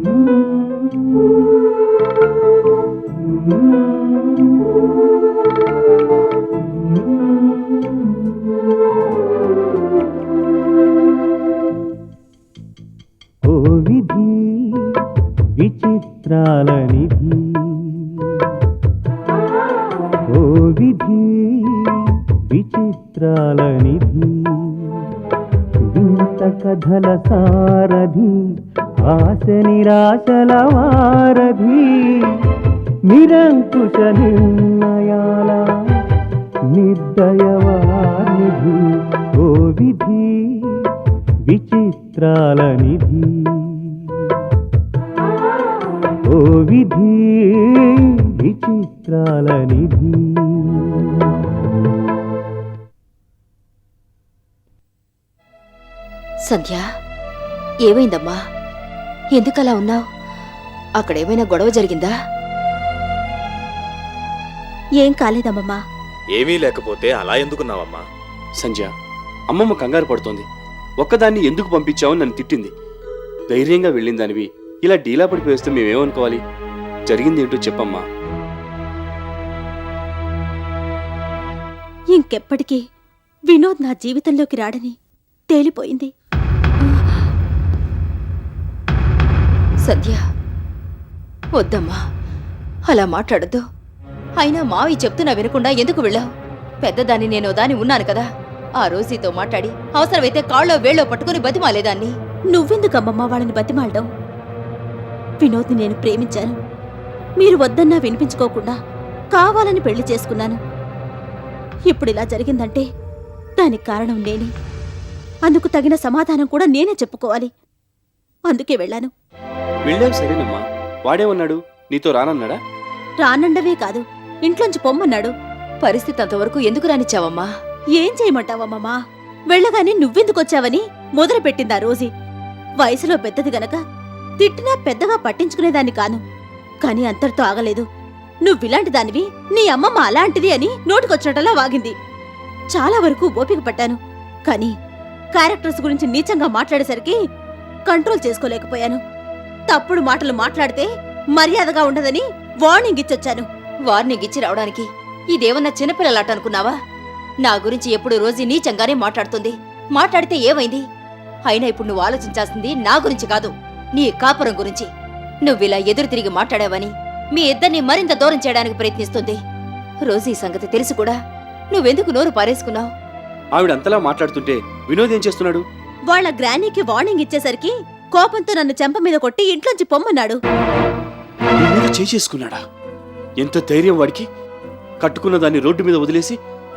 ఓ విధి విచిత్రాల నిధి, ఓ విధి విచిత్రాల నిధి, వింత కథల సారథి, ఆశ నిరాశల వారధి, నిరంకుశ నిర్ణయాల నిర్దయవానిధి, ఓ విధి విచిత్రాల నిధి, ఓ విధి విచిత్రాల నిధి. సంధ్య, ఏమైందమ్మా? ఎందుకలా ఉన్నావు? అక్కడేమైనా గొడవ జరిగిందా? ఏం కాలేదమ్మమ్మా. ఏమీ లేకపోతే అలా ఎందుకున్నావమ్మా? సంధ్య, అమ్మమ్మ కంగారు పడుతోంది. ఒక్కదాన్ని ఎందుకు పంపించావని నన్ను తిట్టింది. ధైర్యంగా వెళ్ళిందానివి ఇలా డీలా పడిపోయేస్తే మేమేమనుకోవాలి? జరిగిందేంటో చెప్పమ్మా. ఇంకెప్పటికీ వినోద్ నా జీవితంలోకి రాడని తేలిపోయింది. సంధ్య, వద్దమ్మా, అలా మాట్లాడద్దు. అయినా మావి చెప్తున్నా వినకుండా ఎందుకు వెళ్ళావు? పెద్దదాన్ని నేను దాన్ని ఉన్నాను కదా. ఆ రోజీతో మాట్లాడి అవసరమైతే కాళ్ళో వేళ్ళో పట్టుకుని బతిమాలేదాన్ని. నువ్వెందుకమ్మమ్మా వాళ్ళని బతిమాలడం? వినోద్ని నేను ప్రేమించాను. మీరు వద్దన్నా వినిపించుకోకుండా కావాలని పెళ్లి చేసుకున్నాను. ఇప్పుడిలా జరిగిందంటే దానికి కారణం నేనే. అందుకు తగిన సమాధానం కూడా నేనే చెప్పుకోవాలి. అందుకే వెళ్ళాను. వెళ్ళావు సరేనమ్మా. వాడేమన్నాడు? నీతో రానన్నాడా? రానండవే కాదు, ఇంట్లోంచి పొమ్మన్నాడు. పరిస్థితి అంతవరకు ఎందుకు రానిచ్చావమ్మా? ఏం చేయమంటావమ్మమ్మా? వెళ్ళగానే నువ్వెందుకొచ్చావని మొదలుపెట్టిందా రోజీ. వయసులో పెద్దది గనక తిట్టినా పెద్దగా పట్టించుకునేదాన్ని కాను. కాని అంతటితో ఆగలేదు. నువ్విలాంటి దానివి, నీ అమ్మమ్మ అలాంటిది అని నోటికొచ్చినట్టలా వాగింది. చాలా వరకు ఓపిక పట్టాను. కాని క్యారెక్టర్స్ గురించి నీచంగా మాట్లాడేసరికి కంట్రోల్ చేసుకోలేకపోయాను. తప్పుడు మాటలు మాట్లాడితే మర్యాదగా ఉండదని వార్నింగ్ ఇచ్చొచ్చాను. వార్నింగ్ ఇచ్చి రావడానికి ఇదేమన్నా చిన్నపిల్లలాట అనుకున్నావా? నా గురించి ఎప్పుడు రోజీ నీచంగానే మాట్లాడుతుంది. మాట్లాడితే ఏమైంది? అయినా ఇప్పుడు నువ్వు ఆలోచించాల్సింది నా గురించి కాదు, నీ కాపురం గురించి. నువ్విలా ఎదురు తిరిగి మాట్లాడావని మీ ఇద్దరిని మరింత దూరం చేయడానికి ప్రయత్నిస్తుంది. రోజీ సంగతి తెలిసి కూడా నువ్వెందుకు నోరు పారేసుకున్నావు? ఆవిడంతలా మాట్లాడుతుంటే వినోద్ ఏం చేస్తున్నాడు? వాళ్ళ గ్రానీకి వార్నింగ్ ఇచ్చేసరికి కోపంతో నన్ను చెంప మీద కొట్టి ఇంట్లోంచి పొమ్మన్నాడు. నీ మీద చేసుకున్నాడా? ఎంత ధైర్యం వాడికి! కట్టుకున్న దాన్ని రోడ్డు మీద వదిలేసి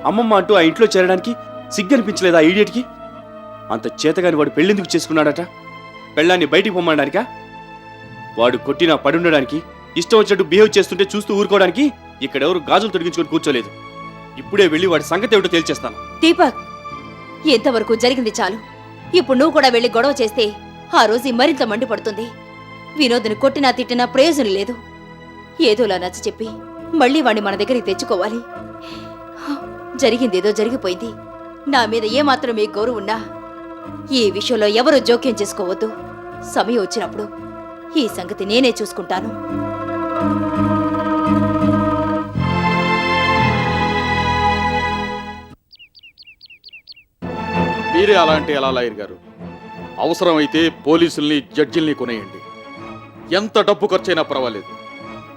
అమ్మమ్మ అంటూ ఆ ఇంట్లో చేరడానికి సిగ్గనిపించలేదా ఆ ఈడియట్కి? అంత చేతగాని వాడు పెళ్ళెందుకు చేసుకున్నాడట? పెళ్ళాన్ని బయటికి పొమ్మడానికా? వాడు కొట్టినా పడుండడానికి, ఇష్టం వచ్చినట్టు బిహేవ్ చేస్తుంటే చూస్తూ ఊరుకోవడానికి ఇక్కడెవరు గాజులు తొడిగించుకొని కూర్చోలేదు. ఇప్పుడే వెళ్ళి వాడి సంగతి ఏమిటో తేల్చేస్తాను. దీపక్, ఎంతవరకు జరిగింది చాలు. ఇప్పుడు నువ్వు కూడా వెళ్ళి గొడవ చేస్తే ఆ రోజు మరింత మండిపడుతుంది. వినోద్ని కొట్టినా తిట్టినా ప్రయోజనం లేదు. ఏదోలా నచ్చ చెప్పి మళ్ళీ వాణ్ణి మన దగ్గరికి తెచ్చుకోవాలి. జరిగిందేదో జరిగిపోయింది. నా మీద ఏమాత్రం మీ గౌరవం ఉన్నా ఈ విషయంలో ఎవరూ జోక్యం చేసుకోవద్దు. సమయం వచ్చినప్పుడు ఈ సంగతి నేనే చూసుకుంటాను. మీరే అలాంటి ఎలా లాయర్ గారు? అవసరమైతే పోలీసుల్ని, జడ్జిల్ని కొనేయండి. ఎంత డబ్బు ఖర్చైనా పర్వాలేదు.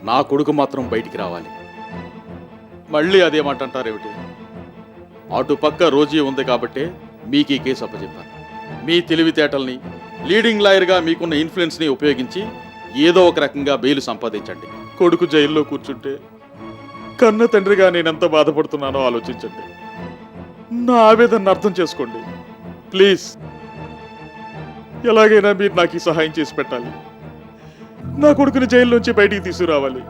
నా కొడుకు మాత్రం బయటికి రావాలి. మళ్ళీ అదేమంటారేమిటి? అటుపక్క రోజీ ఉంది కాబట్టే మీకు ఈ కేసు అప్పచెప్పాను. మీ తెలివితేటల్ని, లీడింగ్ లాయర్గా మీకున్న ఇన్ఫ్లుయెన్స్ని ఉపయోగించి ఏదో ఒక రకంగా బెయిల్ సంపాదించండి. కొడుకు జైల్లో కూర్చుంటే కన్న తండ్రిగా నేనెంత బాధపడుతున్నానో ఆలోచించండి. నా ఆవేదనను అర్థం చేసుకోండి ప్లీజ్. ఎలాగైనా మీరు నాకు ఈ సహాయం చేసి పెట్టాలి. నా కొడుకుని జైల్లోంచి బయటికి తీసుకురావాలి.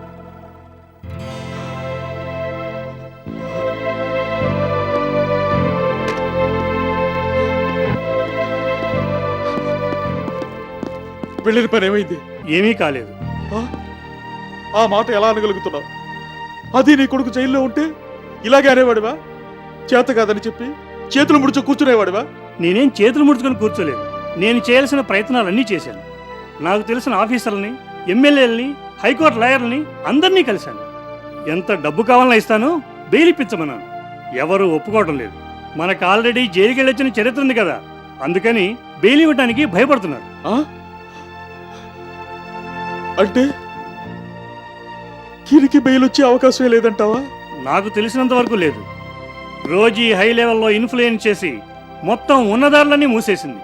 వెళ్ళిన పని ఏమైంది? ఏమీ కాలేదు. ఆ మాట ఎలా అనగలుగుతున్నావు? అది నీ కొడుకు జైల్లో ఉంటే ఇలాగే అనేవాడివా? చేత కాదని చెప్పి చేతులు ముడుచు కూర్చునేవాడివా? నేనేం చేతులు ముడుచుకొని కూర్చోలేదు. నేను చేయాల్సిన ప్రయత్నాలన్నీ చేశాను. నాకు తెలిసిన ఆఫీసర్లని, ఎమ్మెల్యేలని, హైకోర్టు లాయర్లని అందరినీ కలిశాను. ఎంత డబ్బు కావాలన్నా ఇస్తాను, బెయిల్ ఇప్పించమన్నాను. ఎవరు ఒప్పుకోవడం లేదు. మనకు ఆల్రెడీ జైలుకి వెళ్ళొచ్చిన చరిత్ర ఉంది కదా, అందుకని బెయిల్ ఇవ్వడానికి భయపడుతున్నారు. ఆ? అంటే కిరికి బెయిల్ వచ్చే అవకాశమే లేదంటావా? నాకు తెలిసినంత వరకు లేదు. రోజీ హై లెవెల్లో ఇన్ఫ్లుయెన్స్ చేసి మొత్తం ఉన్నదారులన్నీ మూసేసింది.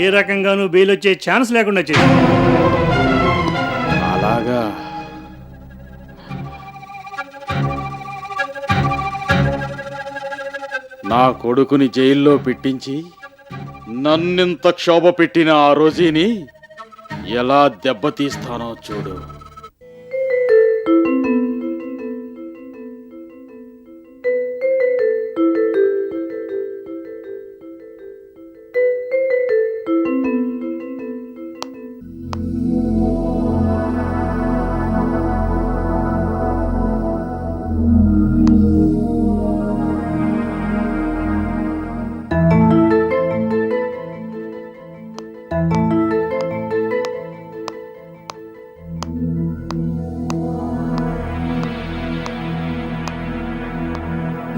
ఏ రకంగానూ బెయిల్ వచ్చే ఛాన్స్ లేకుండా చేసింది. అలాగా. నా కొడుకుని జైల్లో పెట్టించి నన్నింత క్షోభ పెట్టిన ఆ రోజీని ఎలా దెబ్బతీస్తానో చూడు.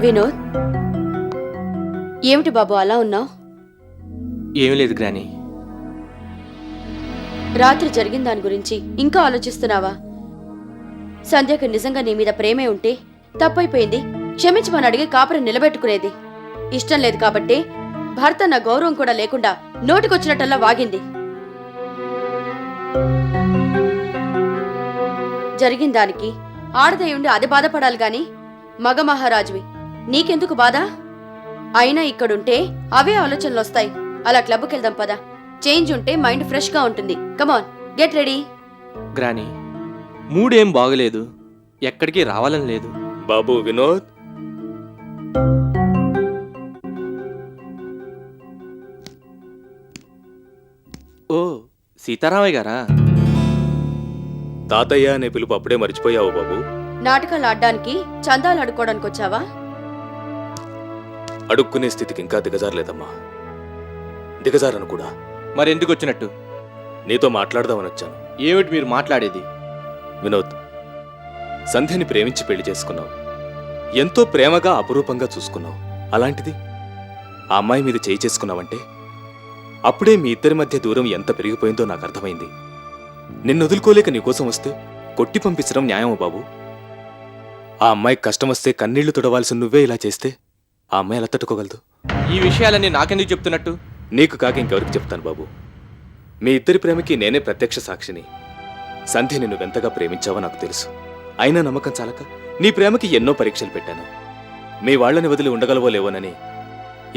వినోద్, ఏమిటి బాబు అలా ఉన్నావు? ఏమీ లేదు గ్రాని. రాత్రి జరిగిన దాని గురించి ఇంకా ఆలోచిస్తున్నావా? సంధ్యకు నిజంగా నీ మీద ప్రేమే ఉంటే తప్పైపోయింది, క్షమించమని అడిగి కాపురం నిలబెట్టుకునేది. ఇష్టం లేదు కాబట్టి భర్త నా గౌరవం కూడా లేకుండా నోటికొచ్చినట్టల్లా వాగింది. జరిగిన దానికి ఆడదై ఉండి అది బాధపడాలి గాని మగ మహారాజువి నీకెందుకు బాధ? అయినా ఇక్కడుంటే అవే ఆలోచనలు వస్తాయి. అలా క్లబ్కి వెళ్దాం పదా. చేంజ్ ఉంటే మైండ్ ఫ్రెష్ గా ఉంటుంది. కమాన్, గెట్ రెడీ. గ్రాని, మూడేం బాగలేదు, ఎక్కడికి రావాలని లేదు. బాబు వినోద్, ఓ సీతారామయ్య గారా? తాతయ్య అనే పిలుపు అప్పుడే మర్చిపోయావు బాబు. నాటకాలు ఆడడానికి, చందాలు ఆడుకోవడానికి వచ్చావా? అడుక్కునే స్థితికి ఇంకా దిగజారలేదమ్మా. దిగజారను కూడా. మరెందుకు వచ్చినట్టు? నీతో మాట్లాడదామని వచ్చాను. ఏమిటి మీరు మాట్లాడేది? వినోద్, సంధ్యని ప్రేమించి పెళ్లి చేసుకున్నావు. ఎంతో ప్రేమగా అపురూపంగా చూసుకున్నావు. అలాంటిది ఆ అమ్మాయి మీద చేయి చేసుకున్నావంటే అప్పుడే మీ ఇద్దరి మధ్య దూరం ఎంత పెరిగిపోయిందో నాకు అర్థమైంది. నిన్ను వదులుకోలేక నీకోసం వస్తే కొట్టి పంపించడం న్యాయమా బాబు? ఆ అమ్మాయికి కష్టం వస్తే కన్నీళ్లు తుడవాల్సి నువ్వే ఇలా చేస్తే ఆ అమ్మాయి ఎలా తట్టుకోగలదు? ఈ విషయాలన్నీ నాకెందుకు చెప్తున్నట్టు? నీకు కాక ఇంకెవరికి చెప్తాను బాబు. మీ ఇద్దరి ప్రేమకి నేనే ప్రత్యక్ష సాక్షిని. సంధ్యని నువ్వెంతగా ప్రేమించావో నాకు తెలుసు. అయినా నమ్మకం చాలక నీ ప్రేమకి ఎన్నో పరీక్షలు పెట్టాను. మీ వాళ్లని వదిలి ఉండగలవో లేవోనని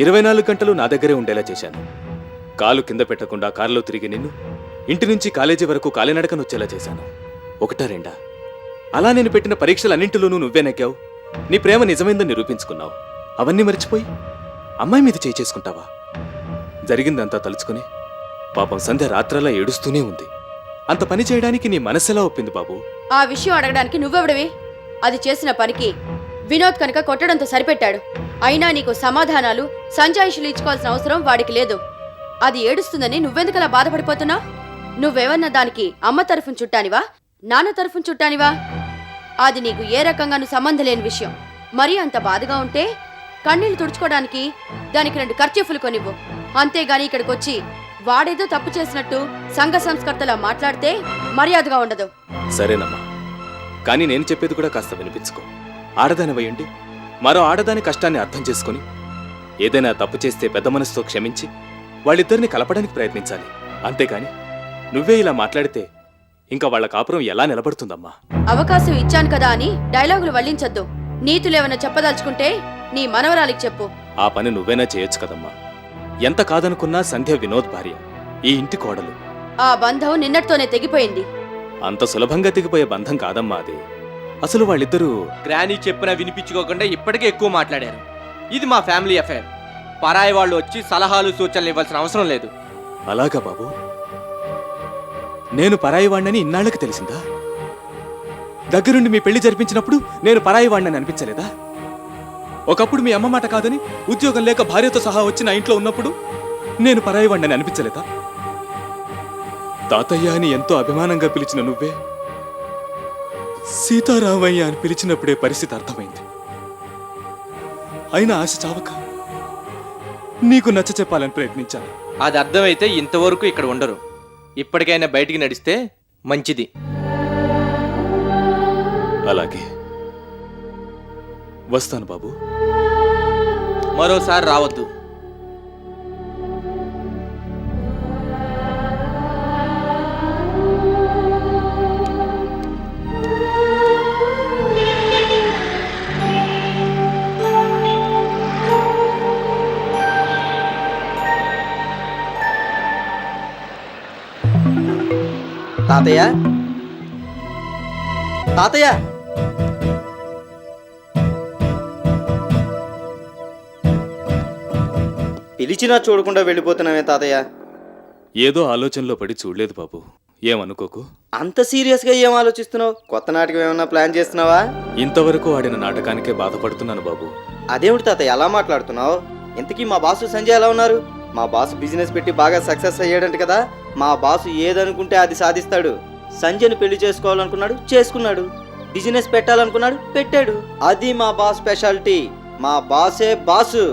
24 గంటలు నా దగ్గరే ఉండేలా చేశాను. కాలు కింద పెట్టకుండా కారులో తిరిగి నిన్ను ఇంటి నుంచి కాలేజీ వరకు కాలినడకనొచ్చేలా చేశాను. ఒకటా రెండా? అలా నేను పెట్టిన పరీక్షలన్నింటిలోనూ నువ్వే నెగ్గావు. నీ ప్రేమ నిజమైందని నిరూపించుకున్నావు. అవన్నీ మర్చిపోయి అమ్మాయి మీద చేయి చేసుకుంటావా? జరిగిందంతా తలుచుకుని పాపం సంధ్య రాత్రలా ఏడుస్తూనే ఉంది. అంత పని చేయడానికి నీ మనస్సెలా ఒప్పింది బాబు? ఆ విషయం అడగడానికి నువ్వెవడివి? అది చేసిన పనికి వినోద్ కనుక కొట్టడంతో సరిపెట్టాడు. అయినా నీకు సమాధానాలు, సంజాయిషులు ఇచ్చుకోవాల్సిన అవసరం వాడికి లేదు. అది ఏడుస్తుందని నువ్వెందుకలా బాధపడిపోతున్నావు? నువ్వెవన్నా దానికి అమ్మ తరఫున చుట్టానివా, నాన్న తరఫున చుట్టానివా? అది నీకు ఏ రకంగానూ సంబంధం లేని విషయం. మరీ అంత బాధగా ఉంటే కన్నీళ్లు తుడుచుకోవడానికి దానికి 2 కర్చీఫ్లు కొనివ్వు. అంతేగాని ఇక్కడికొచ్చి వాడేదో తప్పు చేసినట్టు సంఘ సంస్కర్తలా మాట్లాడితే మర్యాదగా ఉండదు. సరేనమ్మా, కానీ నేను చెప్పేది కూడా కాస్త వినిపించుకో. ఆడదానివయ్యుండి మరో ఆడదాని కష్టాన్ని అర్థం చేసుకుని ఏదైనా తప్పు చేస్తే పెద్ద మనసుతో క్షమించి వాళ్ళిద్దరిని కలపడానికి ప్రయత్నించాలి. అంతేకాని నువ్వే ఇలా మాట్లాడితే ఇంకా వాళ్ళ కాపురం ఎలా నిలబడుతుందమ్మా? అవకాశం ఇచ్చాను కదా అని డైలాగులు వల్లించొద్దు. నీతులేమన్నా చెప్పదలుచుకుంటే నీ మనవరాలికి చెప్పు. ఆ పని నువ్వేనా చేయొచ్చు కదమ్మా. ఎంత కాదనుకున్నా సంధ్య వినోద్ భార్య, ఈ ఇంటి కోడలు. ఆ బంధం నిన్నటితోనే తెగిపోయింది. అంత సులభంగా తెగిపోయే బంధం కాదమ్మా అది. అసలు వాళ్ళిద్దరూ గ్రాని చెప్పినా వినిపించుకోకుండా ఇప్పటికే ఎక్కువ మాట్లాడారు. ఇది మా ఫ్యామిలీ అఫైర్. పరాయి వాళ్ళు వచ్చి సలహాలు సూచనలు ఇవ్వాల్సిన అవసరం లేదు. అలాగా బాబు? నేను పరాయి వాణ్ణని ఇన్నాళ్ళకి తెలిసిందా? దగ్గరుండి మీ పెళ్లి జరిపించినప్పుడు నేను పరాయి వాణ్ణని అనిపించలేదా? ఒకప్పుడు మీ అమ్మ మాట కాదని ఉద్యోగం లేక భార్యతో సహా వచ్చి నా ఇంట్లో ఉన్నప్పుడు నేను పరాయి వాణ్ణని అనిపించలేదా? తాతయ్య అని ఎంతో అభిమానంగా పిలిచిన నువ్వే సీతారామయ్య అని పిలిచినప్పుడే పరిస్థితి అర్థమైంది. అయినా ఆశ చావక నీకు నచ్చ చెప్పాలని ప్రయత్నించాను. అది అర్థమైతే ఇంతవరకు ఇక్కడ ఉండరు. ఇప్పటికైనా బయటికి నడిస్తే మంచిది. అలాగే వస్తాను బాబు. మరోసారి రావద్దు. తాతయ్య, తాతయ్య, పిలిచినా చూడకుండా వెళ్ళిపోతున్నామే తాతయ్య. ఏదో ఆలోచనలో పడి చూడలేదు బాబు, ఏమనుకోకు. అంత సీరియస్గా ఏం ఆలోచిస్తున్నావు? కొత్త నాటకం ఏమన్నా ప్లాన్ చేస్తున్నావా? ఇంతవరకు ఆడిన నాటకానికే బాధపడుతున్నాను బాబు. అదేమిటి తాతయ్య అలా మాట్లాడుతున్నావు? ఇంతకీ మా బాసు సంజయ్ ఎలా ఉన్నారు? మా బాసు బిజినెస్ పెట్టి బాగా సక్సెస్ అయ్యాడంట కదా. మా బాసు ఏదనుకుంటే అది సాధిస్తాడు. సంజయ్ని పెళ్లి చేసుకోవాలనుకున్నాడు, చేసుకున్నాడు. బిజినెస్ పెట్టాలనుకున్నాడు, పెట్టాడు. అది మా బాస్ స్పెషాలిటీ. మా బాసే బాసు.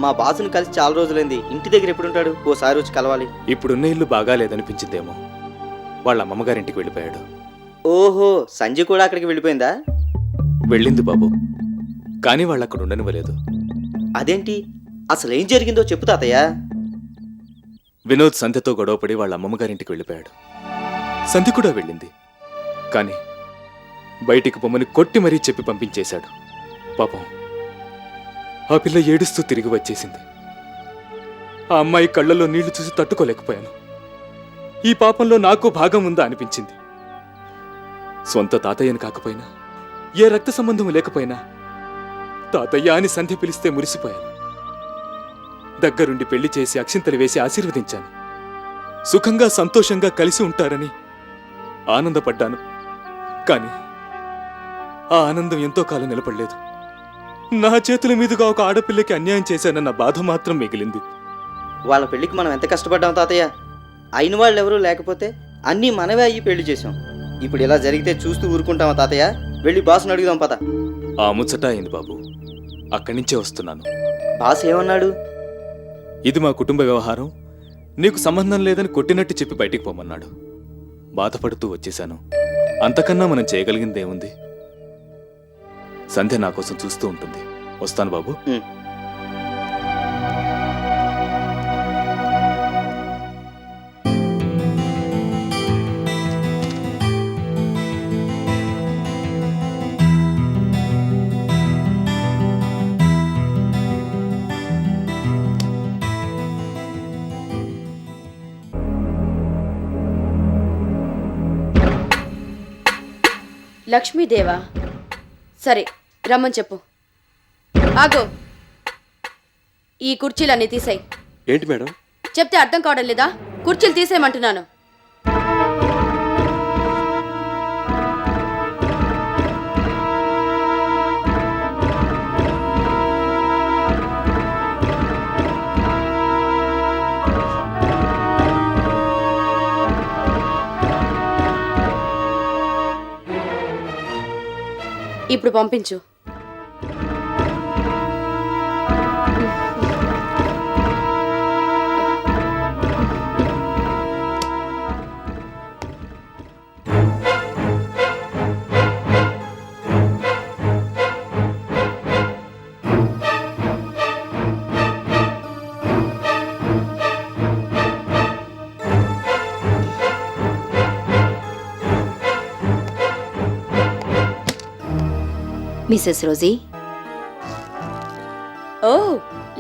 మా బాసుని కలిసి చాలా రోజులైంది. ఇంటి దగ్గర ఎప్పుడుంటాడు? ఓసారి వచ్చి కలవాలి. ఇప్పుడున్న ఇల్లు బాగా లేదనిపించిందేమో. వాళ్ళ అమ్మమ్మగారింటికి వెళ్ళిపోయాడు. ఓహో, సంజయ్ కూడా అక్కడికి వెళ్ళిపోయిందా? వెళ్ళింది బాబు, కానీ వాళ్ళు అక్కడ ఉండనివ్వలేదు. అదేంటి? అసలు ఏం జరిగిందో చెప్పు తాతయ్య. వినోద్ సంధ్యతో గొడవపడి వాళ్ళ అమ్మమ్మగారింటికి వెళ్ళిపోయాడు. సంధ్య కూడా వెళ్ళింది, కానీ బయటికి పొమ్మని కొట్టి మరీ చెప్పి పంపించేశాడు. పాపం ఆ పిల్ల ఏడుస్తూ తిరిగి వచ్చేసింది. ఆ అమ్మాయి కళ్ళల్లో నీళ్లు చూసి తట్టుకోలేకపోయాను. ఈ పాపంలో నాకు భాగం ఉందా అనిపించింది. సొంత తాతయ్యని కాకపోయినా, ఏ రక్త సంబంధం లేకపోయినా తాతయ్య అని సంధ్య పిలిస్తే మురిసిపోయాను. దగ్గరుండి పెళ్లి చేసి అక్షింతలు వేసి ఆశీర్వదించాను. సుఖంగా సంతోషంగా కలిసి ఉంటారని ఆనందపడ్డాను. కానీ ఆ ఆనందం ఎంతో కాలం నిలబడలేదు. నా చేతుల మీదుగా ఒక ఆడపిల్లకి అన్యాయం చేశానన్న బాధ మాత్రం మిగిలింది. వాళ్ళ పెళ్లికి మనం ఎంత కష్టపడ్డాం తాతయ్య. అయిన వాళ్ళు ఎవరూ లేకపోతే అన్నీ మనమే అయ్యి పెళ్లి చేసాం. ఇప్పుడు ఇలా జరిగితే చూస్తూ ఊరుకుంటామా తాతయ్య? వెళ్ళి బాసుని అడుగుదాం పద. ఆ ముచ్చట అయింది బాబు, అక్కడి నుంచే వస్తున్నాను. బాస్ ఏమన్నాడు? ఇది మా కుటుంబ వ్యవహారం, నీకు సంబంధం లేదని కొట్టినట్టు చెప్పి బయటికి పోమన్నాడు. బాధపడుతూ వచ్చేశాను. అంతకన్నా మనం చేయగలిగిందేముంది? సంధ్య నా కోసం చూస్తూ ఉంటుంది. వస్తాను బాబు. లక్ష్మీదేవా, సరే రమ్మని చెప్పు. ఆగో, ఈ కుర్చీలన్నీ తీసేయ్. ఏంటి మేడం? చెప్తే అర్థం కావడం లేదా? కుర్చీలు తీసేయమంటున్నాను. ఇప్పుడు పంపించు. Mrs Rosie. ఓ,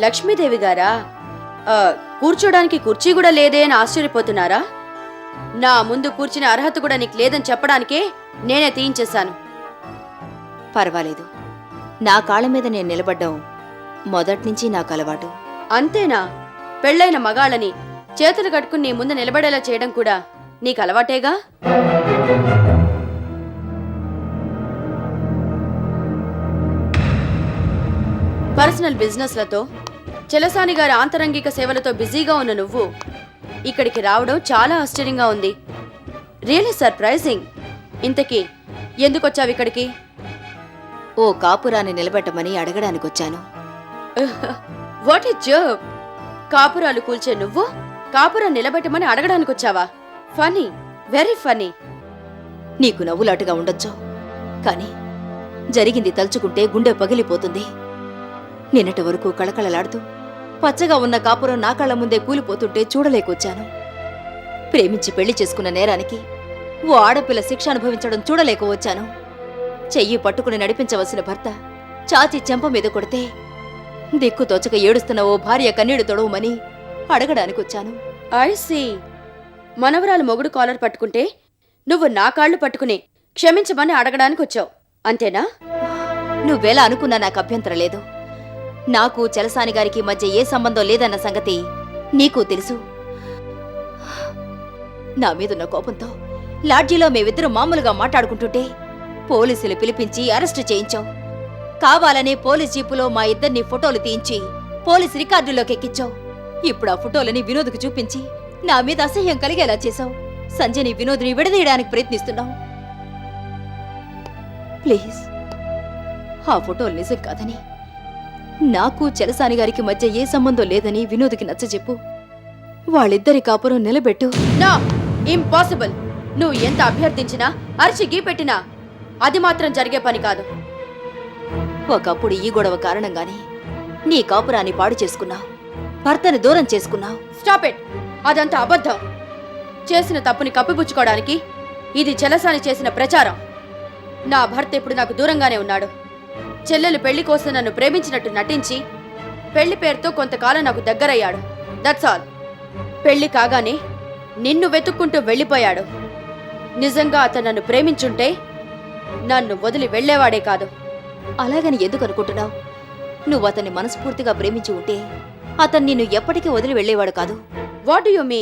లక్ష్మీదేవి గారా? కూర్చోడానికి కుర్చీ కూడా లేదే అని ఆశ్చర్యపోతున్నారా? నా ముందు కూర్చునే అర్హత కూడా నీకు లేదని చెప్పడానికే నేనే తీయించేశాను. పర్వాలేదు, నా కాళ్ళ మీద నేను నిలబడ్డం మొదట్నుంచి నాకు అలవాటు. అంతేనా? పెళ్ళైన మగాళ్ళని చేతులు కట్టుకుని నీ ముందు నిలబడేలా చేయడం కూడా నీకు అలవాటేగా? పర్సనల్ బిజినెస్లతో, చెలసాని గారి ఆంతరంగిక సేవలతో బిజీగా ఉన్న నువ్వు ఇక్కడికి రావడం చాలా ఆశ్చర్యంగా ఉంది. Really surprising. ఇంతకీ ఎందుకు వచ్చావు ఇక్కడికి? ఓ కాపురాన్ని నిలబెట్టమని అడగడానికొచ్చాను. What is joke? కాపురాలు కూల్చే నువ్వు కాపురం నిలబెట్టమని అడగడానికి వచ్చావా? Funny, very funny. నీకు నవ్వులాటుగా ఉండొచ్చు, కానీ జరిగింది తలుచుకుంటే గుండె పగిలిపోతుంది. నిన్నటి వరకు కళకళలాడుతూ పచ్చగా ఉన్న కాపురం నా కళ్ళ ముందే కూలిపోతుంటే చూడలేకొచ్చాను. ప్రేమించి పెళ్లి చేసుకున్న నేరానికి ఓ ఆడపిల్ల శిక్ష అనుభవించడం చూడలేక వచ్చాను. చెయ్యి పట్టుకుని నడిపించవలసిన భర్త చాచి చెంప మీద కొడితే దిక్కు తోచక ఏడుస్తున్న ఓ భార్య కన్నీడు తొడవమని అడగడానికొచ్చాను. I see. మనవరాలు మొగుడు కాలర్ పట్టుకుంటే నువ్వు నా కాళ్ళు పట్టుకుని క్షమించమని అడగడానికి వచ్చావు, అంతేనా? నువ్వెలా అనుకున్నా నాకు అభ్యంతరం లేదు. నాకు చలసాని గారికి మధ్య ఏ సంబంధం లేదన్న సంగతి నీకు తెలుసు. నా మీదున్న కోపంతో లాడ్జీలో మేమిద్దరం మామూలుగా మాట్లాడుకుంటుంటే పోలీసులు పిలిపించి అరెస్టు చేయించావు. కావాలనే పోలీస్ జీపులో మా ఇద్దరిని ఫోటోలు తీయించి పోలీస్ రికార్డుల్లోకి ఎక్కించావు. ఇప్పుడు ఆ ఫోటోలని వినోద్కు చూపించి నా మీద అసహ్యం కలిగేలా చేశావు. సంజయ్ని వినోద్ని విడదీయడానికి ప్రయత్నిస్తున్నావు. ప్లీజ్, ఆ ఫోటోలు నిజం కాదని, నాకు చలసాని గారికి మధ్య ఏ సంబంధం లేదని వినోద్కి నచ్చజెప్పు. వాళ్ళిద్దరి కాపురం నిలబెట్టు. No, impossible. నువ్వు ఎంత అభ్యర్థించినా అరిచి గీపెట్టినా అది మాత్రం జరిగే పని కాదు. ఒకప్పుడు ఈ గొడవ కారణంగానే నీ కాపురాన్ని పాడు చేసుకున్నావు, భర్తని దూరం చేసుకున్నావు. Stop it. అదంతా అబద్ధం. చేసిన తప్పుని కప్పిపుచ్చుకోవడానికి ఇది చలసాని చేసిన ప్రచారం. నా భర్త ఇప్పుడు నాకు దూరంగానే ఉన్నాడు. చెల్లెలు పెళ్లి కోసం నన్ను ప్రేమించినట్టు నటించి పెళ్లి పేరుతో కొంతకాలం నాకు దగ్గరయ్యాడు. That's all. పెళ్లి కాగానే నిన్ను వెతుక్కుంటూ వెళ్ళిపోయాడు. నిజంగా అతను నన్ను ప్రేమించుంటే నన్ను వదిలి వెళ్లేవాడే కాదు. అలాగని ఎందుకు అనుకుంటున్నావు? నువ్వు అతన్ని మనస్ఫూర్తిగా ప్రేమించి ఉంటే అతను నిన్ను ఎప్పటికీ వదిలి వెళ్లేవాడు కాదు. What do you mean?